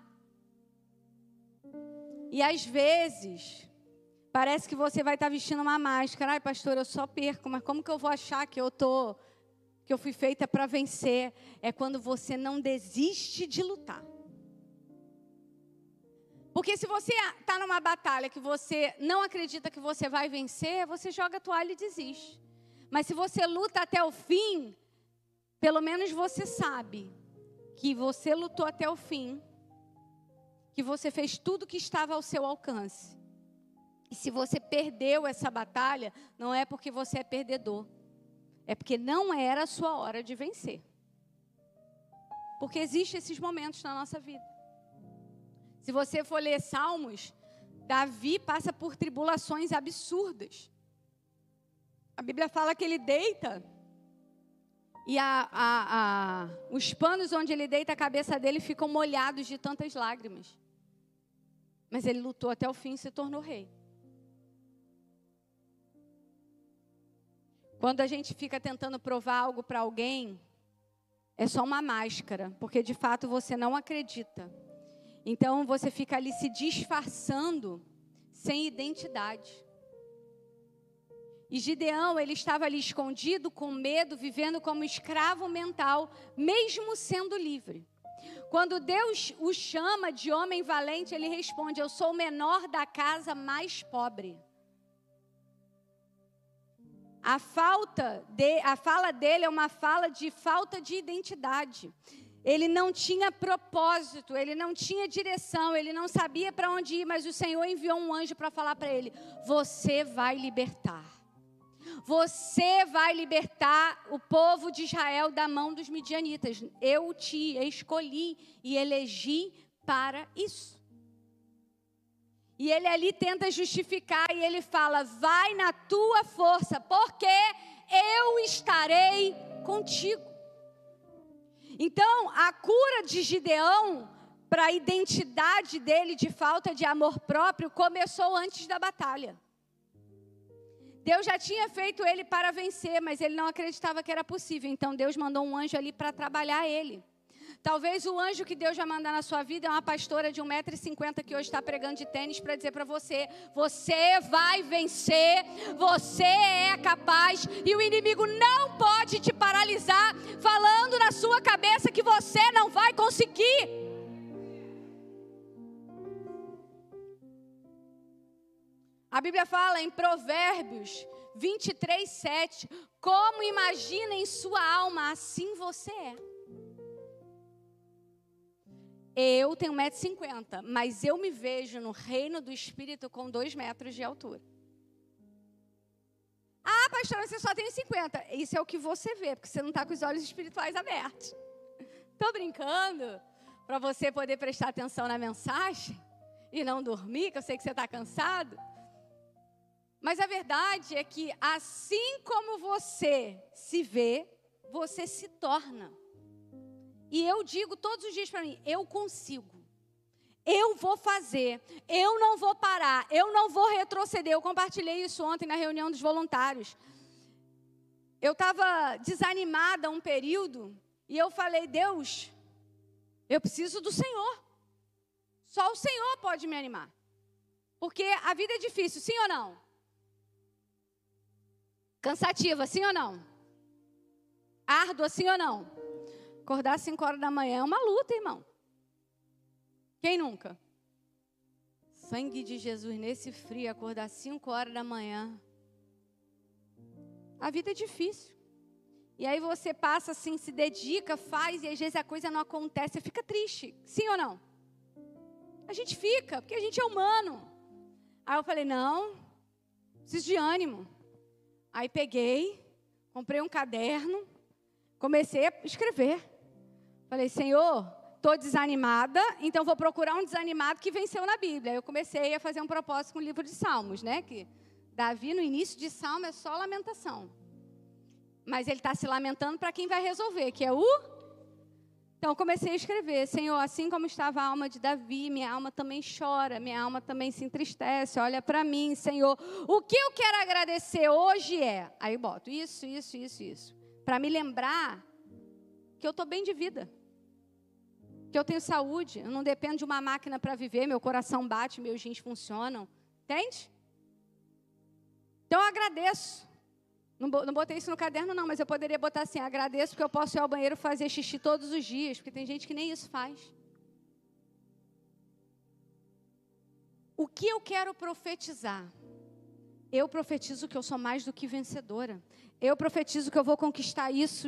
E às vezes, parece que você vai estar vestindo uma máscara. Ai, pastor, eu só perco, mas como que eu vou achar que eu fui feita para vencer? É quando você não desiste de lutar. Porque se você está numa batalha que você não acredita que você vai vencer, você joga a toalha e desiste. Mas se você luta até o fim, pelo menos você sabe que você lutou até o fim, que você fez tudo que estava ao seu alcance. E se você perdeu essa batalha, não é porque você é perdedor. É porque não era a sua hora de vencer. Porque existem esses momentos na nossa vida. Se você for ler Salmos, Davi passa por tribulações absurdas. A Bíblia fala que ele deita e os panos onde ele deita a cabeça dele ficam molhados de tantas lágrimas. Mas ele lutou até o fim e se tornou rei. Quando a gente fica tentando provar algo para alguém, é só uma máscara, porque de fato você não acredita. Então você fica ali se disfarçando sem identidade. E Gideão, ele estava ali escondido, com medo, vivendo como escravo mental, mesmo sendo livre. Quando Deus o chama de homem valente, ele responde: eu sou o menor da casa mais pobre. A fala dele é uma fala de falta de identidade. Ele não tinha propósito, ele não tinha direção, ele não sabia para onde ir, mas o Senhor enviou um anjo para falar para ele: você vai libertar. Você vai libertar o povo de Israel da mão dos midianitas. Eu te escolhi e elegi para isso. E ele ali tenta justificar e ele fala: vai na tua força, porque eu estarei contigo. Então, a cura de Gideão para a identidade dele de falta de amor próprio começou antes da batalha. Deus já tinha feito ele para vencer, mas ele não acreditava que era possível. Então Deus mandou um anjo ali para trabalhar ele. Talvez o anjo que Deus vai mandar na sua vida é uma pastora de 1,50 m que hoje está pregando de tênis para dizer para você: você vai vencer, você é capaz e o inimigo não pode te paralisar, falando na sua cabeça que você não vai conseguir. A Bíblia fala em Provérbios 23:7, como imagina em sua alma, assim você é. Eu tenho 1,50 m, mas eu me vejo no reino do Espírito com 2 metros de altura. Ah, pastora, você só tem 50. Isso é o que você vê, porque você não está com os olhos espirituais abertos. Estou brincando, para você poder prestar atenção na mensagem e não dormir, que eu sei que você está cansado. Mas a verdade é que assim como você se vê, você se torna. E eu digo todos os dias para mim: eu consigo. Eu vou fazer, eu não vou parar, eu não vou retroceder. Eu compartilhei isso ontem na reunião dos voluntários. Eu estava desanimada um período e eu falei, Deus, eu preciso do Senhor. Só o Senhor pode me animar. Porque a vida é difícil, sim ou não? Cansativa, sim ou não? Árdua, sim ou não? Acordar às 5 horas da manhã é uma luta, irmão. Quem nunca? Sangue de Jesus nesse frio, acordar às 5 horas da manhã. A vida é difícil. E aí você passa assim, se dedica, faz, e às vezes a coisa não acontece, você fica triste. Sim ou não? A gente fica, porque a gente é humano. Aí eu falei, não, preciso de ânimo. Aí peguei, comprei um caderno, comecei a escrever. Falei, Senhor, estou desanimada, então vou procurar um desanimado que venceu na Bíblia. Eu comecei a fazer um propósito com o livro de Salmos, né? Que Davi, no início de Salmo, é só lamentação. Mas ele está se lamentando para quem vai resolver, que é o... Então, eu comecei a escrever, Senhor, assim como estava a alma de Davi, minha alma também chora, minha alma também se entristece, olha para mim, Senhor. O que eu quero agradecer hoje é... Aí eu boto isso. Para me lembrar que eu estou bem de vida. Que eu tenho saúde, eu não dependo de uma máquina para viver, meu coração bate, meus rins funcionam. Entende? Então, eu agradeço. Não botei isso no caderno, não, mas eu poderia botar assim, agradeço porque eu posso ir ao banheiro fazer xixi todos os dias, porque tem gente que nem isso faz. O que eu quero profetizar? Eu profetizo que eu sou mais do que vencedora. Eu profetizo que eu vou conquistar isso.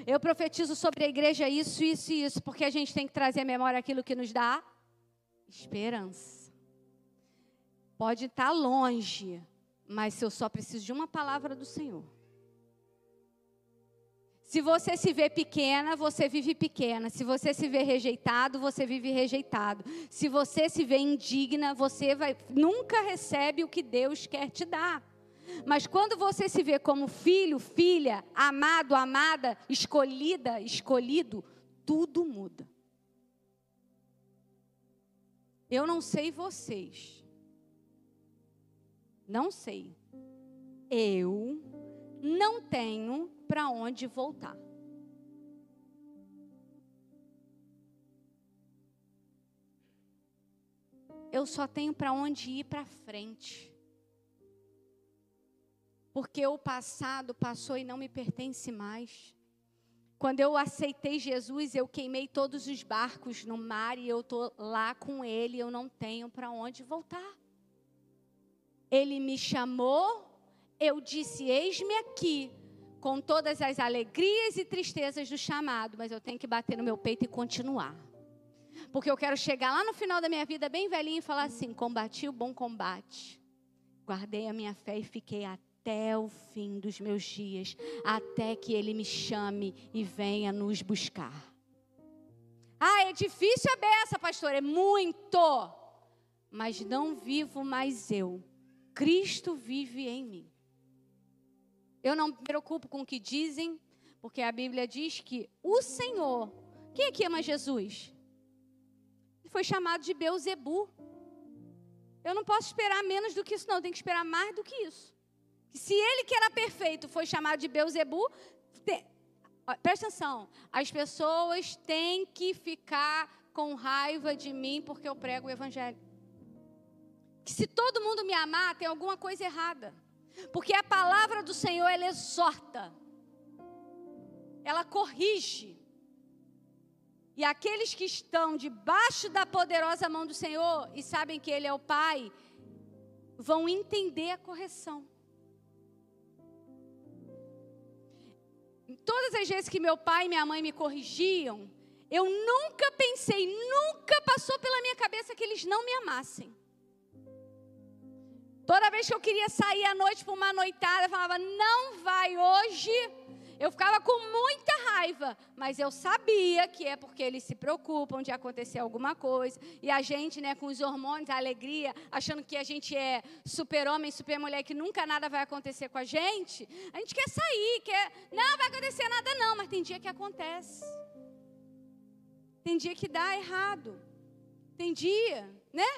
Eu profetizo sobre a igreja isso, porque a gente tem que trazer à memória aquilo que nos dá esperança. Pode estar longe, mas eu só preciso de uma palavra do Senhor. Se você se vê pequena, você vive pequena. Se você se vê rejeitado, você vive rejeitado. Se você se vê indigna, você nunca recebe o que Deus quer te dar. Mas quando você se vê como filho, filha, amado, amada, escolhida, escolhido, tudo muda. Eu não sei vocês. Não sei. Eu não tenho para onde voltar. Eu só tenho para onde ir para frente. Porque o passado passou e não me pertence mais. Quando eu aceitei Jesus, eu queimei todos os barcos no mar e eu estou lá com Ele, eu não tenho para onde voltar. Ele me chamou, eu disse, eis-me aqui, com todas as alegrias e tristezas do chamado, mas eu tenho que bater no meu peito e continuar. Porque eu quero chegar lá no final da minha vida bem velhinha e falar assim, combati o bom combate, guardei a minha fé e fiquei até o fim dos meus dias, até que Ele me chame e venha nos buscar. Ah, é difícil a beça, pastor, é muito, mas não vivo mais eu. Cristo vive em mim. Eu não me preocupo com o que dizem, porque a Bíblia diz que o Senhor, quem aqui ama Jesus? Ele foi chamado de Beelzebu. Eu não posso esperar menos do que isso, não. Eu tenho que esperar mais do que isso. Se ele que era perfeito foi chamado de Beelzebu, presta atenção, as pessoas têm que ficar com raiva de mim porque eu prego o Evangelho. Que se todo mundo me amar, tem alguma coisa errada. Porque a palavra do Senhor, ela exorta. Ela corrige. E aqueles que estão debaixo da poderosa mão do Senhor e sabem que Ele é o Pai, vão entender a correção. Todas as vezes que meu pai e minha mãe me corrigiam, eu nunca pensei, nunca passou pela minha cabeça que eles não me amassem. Toda vez que eu queria sair à noite para uma noitada, eu falava, não vai hoje. Eu ficava com muita raiva, mas eu sabia que é porque eles se preocupam de acontecer alguma coisa. E a gente, né, com os hormônios, a alegria, achando que a gente é super-homem, super-mulher, que nunca nada vai acontecer com a gente quer sair, não vai acontecer nada não, mas tem dia que acontece. Tem dia que dá errado. Tem dia, né?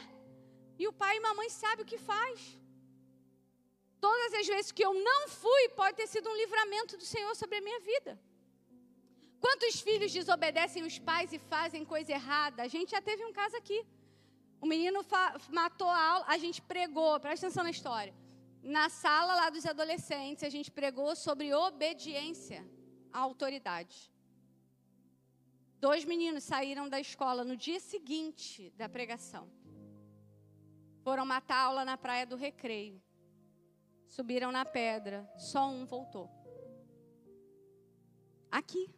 E o pai e a mamãe sabem o que faz. Todas as vezes que eu não fui, pode ter sido um livramento do Senhor sobre a minha vida. Quantos filhos desobedecem os pais e fazem coisa errada? A gente já teve um caso aqui. O menino matou a aula, a gente pregou, presta atenção na história. Na sala lá dos adolescentes, a gente pregou sobre obediência à autoridade. 2 meninos saíram da escola no dia seguinte da pregação. Foram matar a aula na praia do Recreio. Subiram na pedra, só um voltou. Aqui.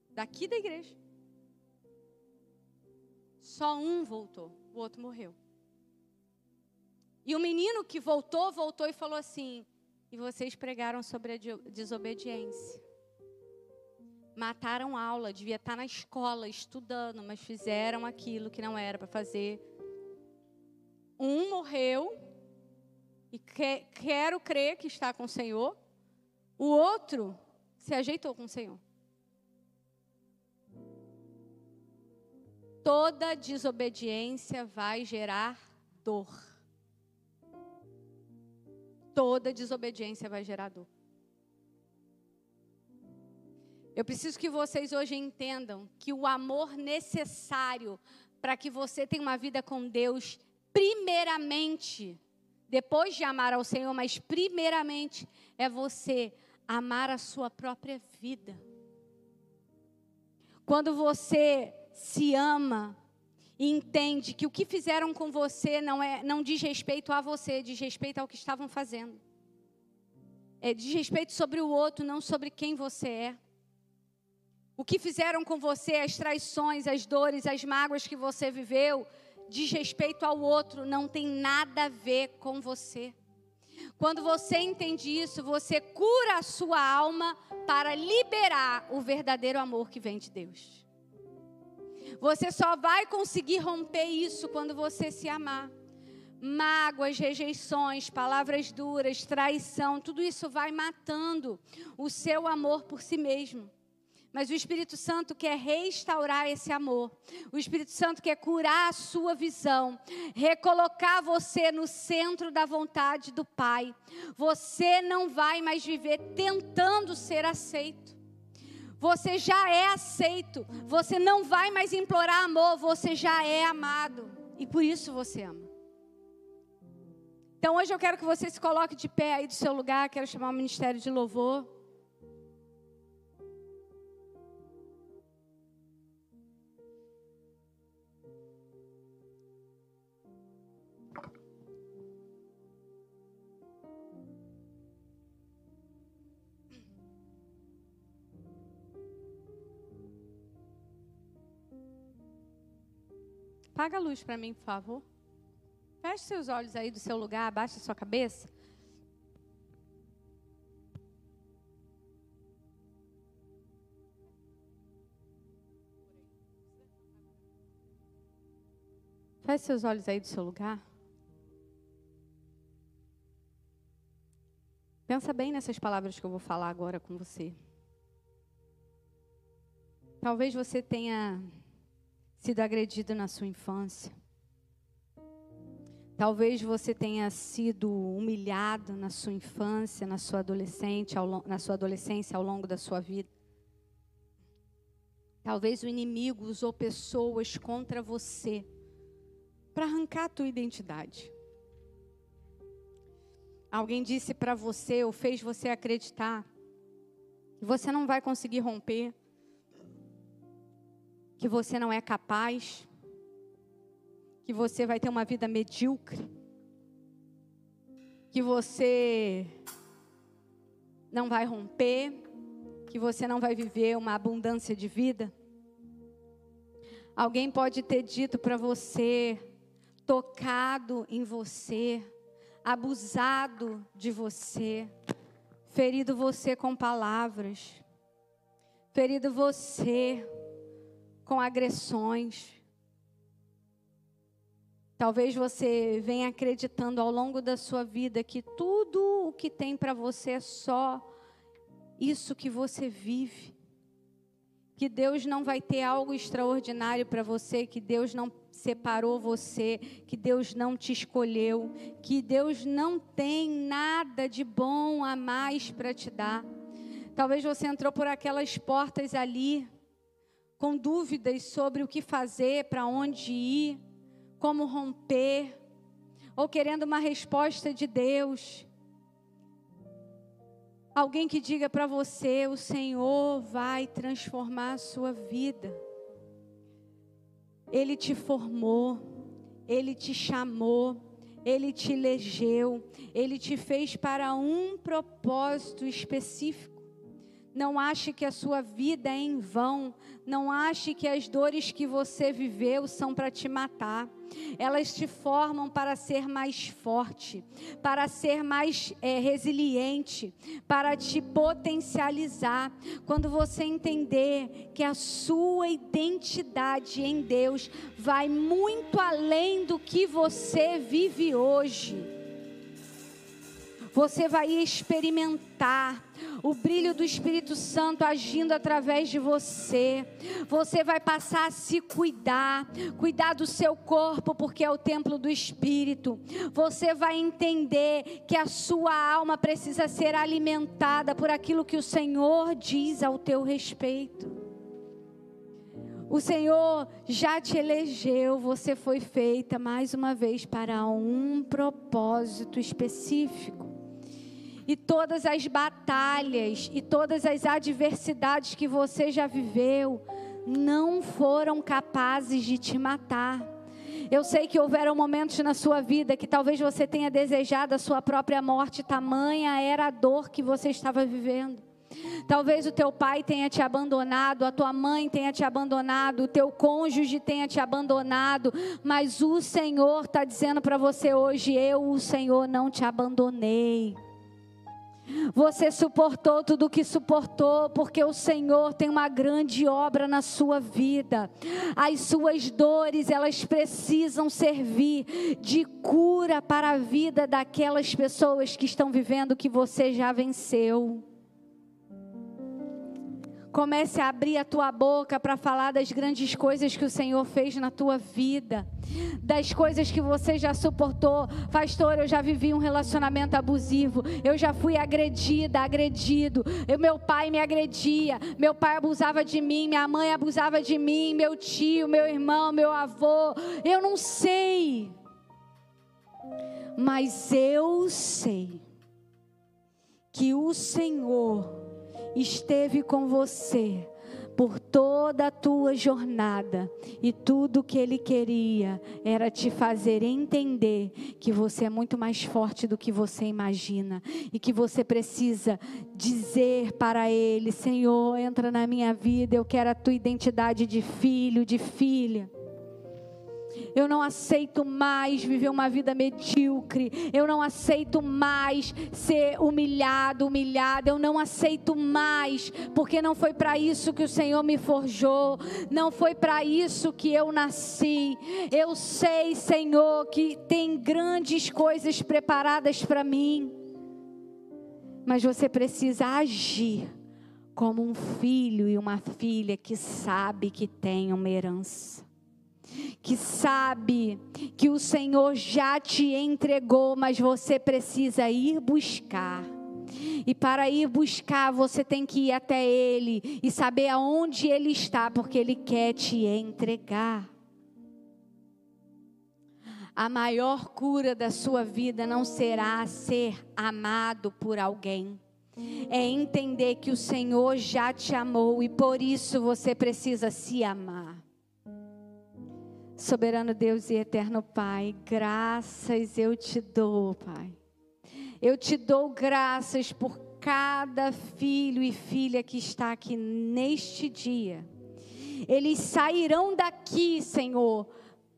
Daqui da igreja. Só um voltou, o outro morreu. E o menino que voltou e falou assim: e vocês pregaram sobre a desobediência. Mataram aula, devia estar na escola estudando, mas fizeram aquilo que não era para fazer. Um morreu, e quero crer que está com o Senhor. O outro se ajeitou com o Senhor. Toda desobediência vai gerar dor. Toda desobediência vai gerar dor. Eu preciso que vocês hoje entendam que o amor necessário para que você tenha uma vida com Deus, primeiramente, depois de amar ao Senhor, mas primeiramente é você amar a sua própria vida. Quando você se ama e entende que o que fizeram com você não diz respeito a você, diz respeito ao que estavam fazendo. Diz respeito sobre o outro, não sobre quem você é. O que fizeram com você, as traições, as dores, as mágoas que você viveu, diz respeito ao outro, não tem nada a ver com você. Quando você entende isso, você cura a sua alma para liberar o verdadeiro amor que vem de Deus. Você só vai conseguir romper isso quando você se amar. Mágoas, rejeições, palavras duras, traição, tudo isso vai matando o seu amor por si mesmo. Mas o Espírito Santo quer restaurar esse amor. O Espírito Santo quer curar a sua visão. Recolocar você no centro da vontade do Pai. Você não vai mais viver tentando ser aceito. Você já é aceito. Você não vai mais implorar amor. Você já é amado. E por isso você ama. Então hoje eu quero que você se coloque de pé aí do seu lugar. Quero chamar o Ministério de Louvor. Apaga a luz para mim, por favor. Feche seus olhos aí do seu lugar, abaixa a sua cabeça. Feche seus olhos aí do seu lugar. Pensa bem nessas palavras que eu vou falar agora com você. Talvez você tenha sido agredido na sua infância. Talvez você tenha sido humilhado na sua infância, na sua adolescência, ao longo da sua vida. Talvez o inimigo usou pessoas contra você para arrancar a tua identidade. Alguém disse para você ou fez você acreditar que você não vai conseguir romper, que você não é capaz, que você vai ter uma vida medíocre, que você não vai romper, que você não vai viver uma abundância de vida. Alguém pode ter dito para você, tocado em você, abusado de você, ferido você com palavras, ferido você com agressões. Talvez você venha acreditando ao longo da sua vida que tudo o que tem para você é só isso que você vive. Que Deus não vai ter algo extraordinário para você, que Deus não separou você, que Deus não te escolheu, que Deus não tem nada de bom a mais para te dar. Talvez você entrou por aquelas portas ali, com dúvidas sobre o que fazer, para onde ir, como romper, ou querendo uma resposta de Deus. Alguém que diga para você: o Senhor vai transformar a sua vida. Ele te formou, Ele te chamou, Ele te elegeu, Ele te fez para um propósito específico. Não ache que a sua vida é em vão. Não ache que as dores que você viveu são para te matar. Elas te formam para ser mais forte, para ser mais resiliente, para te potencializar. Quando você entender que a sua identidade em Deus vai muito além do que você vive hoje, você vai experimentar o brilho do Espírito Santo agindo através de você. Você vai passar a se cuidar do seu corpo, porque é o templo do Espírito. Você vai entender que a sua alma precisa ser alimentada por aquilo que o Senhor diz ao teu respeito. O Senhor já te elegeu, você foi feita mais uma vez para um propósito específico. E todas as batalhas e todas as adversidades que você já viveu não foram capazes de te matar. Eu sei que houveram momentos na sua vida que talvez você tenha desejado a sua própria morte, tamanha era a dor que você estava vivendo. Talvez o teu pai tenha te abandonado, a tua mãe tenha te abandonado, o teu cônjuge tenha te abandonado, mas o Senhor está dizendo para você hoje: eu, o Senhor, não te abandonei. Você suportou tudo o que suportou, porque o Senhor tem uma grande obra na sua vida. As suas dores, elas precisam servir de cura para a vida daquelas pessoas que estão vivendo o que você já venceu. Comece a abrir a tua boca para falar das grandes coisas que o Senhor fez na tua vida, das coisas que você já suportou. Pastor, eu já vivi um relacionamento abusivo, eu já fui agredido, meu pai me agredia, meu pai abusava de mim, minha mãe abusava de mim, meu tio, meu irmão, meu avô, eu não sei, mas eu sei que o Senhor esteve com você por toda a tua jornada, e tudo que Ele queria era te fazer entender que você é muito mais forte do que você imagina, e que você precisa dizer para Ele: Senhor, entra na minha vida, eu quero a tua identidade de filho, de filha. Eu não aceito mais viver uma vida medíocre. Eu não aceito mais ser humilhada. Eu não aceito mais, porque não foi para isso que o Senhor me forjou. Não foi para isso que eu nasci. Eu sei, Senhor, que tem grandes coisas preparadas para mim. Mas você precisa agir como um filho e uma filha que sabe que tem uma herança, que sabe que o Senhor já te entregou, mas você precisa ir buscar. E para ir buscar, você tem que ir até Ele e saber aonde Ele está, porque Ele quer te entregar. A maior cura da sua vida não será ser amado por alguém. É entender que o Senhor já te amou e por isso você precisa se amar. Soberano Deus e eterno Pai, graças eu te dou, Pai. Eu te dou graças por cada filho e filha que está aqui neste dia. Eles sairão daqui, Senhor,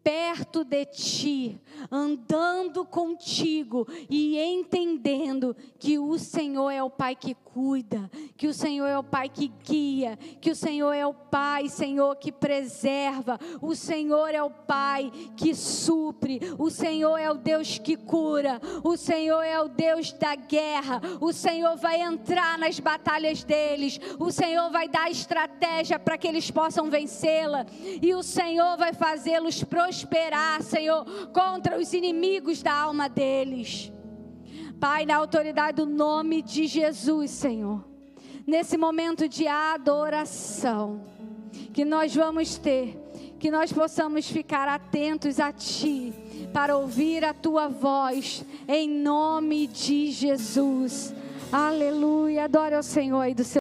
perto de Ti, andando contigo e entendendo que o Senhor é o Pai que cuida, que o Senhor é o Pai que guia, que o Senhor é o Pai, Senhor, que preserva, o Senhor é o Pai que supre, o Senhor é o Deus que cura, o Senhor é o Deus da guerra, o Senhor vai entrar nas batalhas deles, o Senhor vai dar estratégia para que eles possam vencê-la, e o Senhor vai fazê-los prosperar prosperar, Senhor, contra os inimigos da alma deles. Pai, na autoridade do nome de Jesus, Senhor, nesse momento de adoração que nós vamos ter, que nós possamos ficar atentos a Ti, para ouvir a Tua voz, em nome de Jesus. Aleluia, adore ao Senhor aí do seu